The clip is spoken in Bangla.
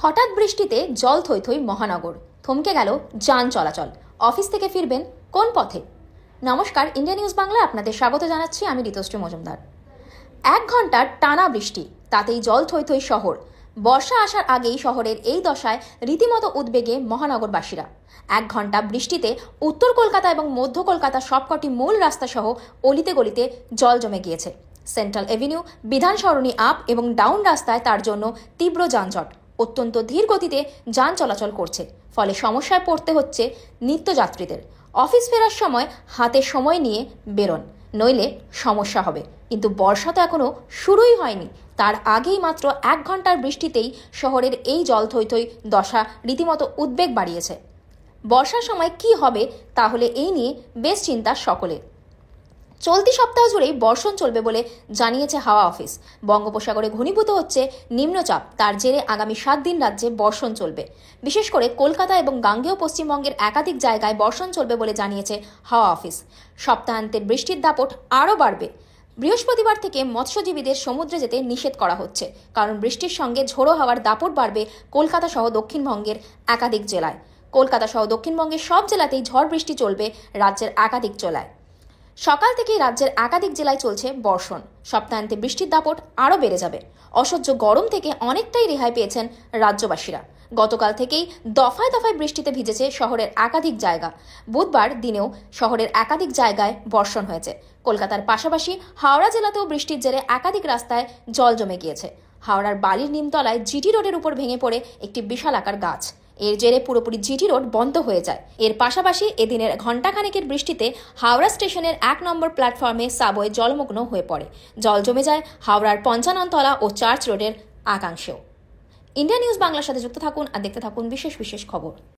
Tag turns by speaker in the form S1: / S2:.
S1: হঠাৎ বৃষ্টিতে জল থই থই মহানগর, থমকে গেল যান চলাচল। অফিস থেকে ফিরবেন কোন পথে? নমস্কার, ইন্ডিয়া নিউজ বাংলা আপনাদের স্বাগত জানাচ্ছি। আমি ঋতুশ্রী মজুমদার। 1 ঘন্টার টানা বৃষ্টি, তাতেই জল থই থই শহর। বর্ষা আসার আগেই শহরের এই দশায় রীতিমতো উদ্বেগে মহানগরবাসীরা। 1 ঘন্টা বৃষ্টিতে উত্তর কলকাতা এবং মধ্য কলকাতা সবকটি মূল রাস্তা সহ অলিতে গলিতে জল জমে গিয়েছে। সেন্ট্রাল এভিনিউ, বিধান সরণি আপ এবং ডাউন রাস্তায় তার জন্য তীব্র যানজট। অত্যন্ত ধীর গতিতে যান চলাচল করছে, ফলে সমস্যায় পড়তে হচ্ছে নিত্যযাত্রীদের। অফিস ফেরার সময় হাতে সময় নিয়ে বেরোন, নইলে সমস্যা হবে। কিন্তু বর্ষা তো এখনো শুরুই হয়নি, তার আগেই মাত্র 1 ঘন্টার বৃষ্টিতেই শহরের এই জল থই থই দশা রীতিমতো উদ্বেগ বাড়িয়েছে। বর্ষার সময় কি হবে তাহলে এই নিয়ে বেশ চিন্তা সকলে। চলতি সপ্তাহ জুড়েই বর্ষণ চলবে বলে জানিয়েছে হাওয়া অফিস। বঙ্গোপসাগরে ঘনীভূত হচ্ছে নিম্নচাপ, তার জেরে আগামী 7 দিন রাজ্যে বর্ষণ চলবে। বিশেষ করে কলকাতা এবং গাঙ্গেয় পশ্চিমবঙ্গের একাধিক জায়গায় বর্ষণ চলবে বলে জানিয়েছে হাওয়া অফিস। সপ্তাহান্তের বৃষ্টির দাপট আরও বাড়বে। বৃহস্পতিবার থেকে মৎস্যজীবীদের সমুদ্রে যেতে নিষেধ করা হচ্ছে, কারণ বৃষ্টির সঙ্গে ঝোড়ো হাওয়ার দাপট বাড়বে কলকাতা সহ দক্ষিণবঙ্গের একাধিক জেলায়। কলকাতা সহ দক্ষিণবঙ্গের সব জেলাতেই ঝড় বৃষ্টি চলবে রাজ্যের একাধিক জেলায়। সকাল থেকেই রাজ্যের একাধিক জেলায় চলছে বর্ষণ। সপ্তাহান্তে বৃষ্টির দাপট আরও বেড়ে যাবে। অসহ্য গরম থেকে অনেকটাই রেহাই পেয়েছেন রাজ্যবাসীরা। গতকাল থেকেই দফায় দফায় বৃষ্টিতে ভিজেছে শহরের একাধিক জায়গা। বুধবার দিনেও শহরের একাধিক জায়গায় বর্ষণ হয়েছে। কলকাতার পাশাপাশি হাওড়া জেলাতেও বৃষ্টির জেরে একাধিক রাস্তায় জল জমে গিয়েছে। হাওড়ার বালির নিমতলায় জিটি রোডের উপর ভেঙে পড়ে একটি বিশালাকার গাছ। এর জেরে পুরোপুরি জিটি রোড বন্ধ হয়ে যায়। এর পাশাপাশি এদিনের ঘণ্টাখানেকের বৃষ্টিতে হাওড়া স্টেশনের 1 নম্বর প্ল্যাটফর্মে সাবওয়ে জলমগ্ন হয়ে পড়ে। জল জমে যায় হাওড়ার পঞ্চাননতলা ও চার্চ রোডের একাংশেও। ইন্ডিয়া নিউজ বাংলার সাথে যুক্ত থাকুন আর দেখতে থাকুন বিশেষ বিশেষ খবর।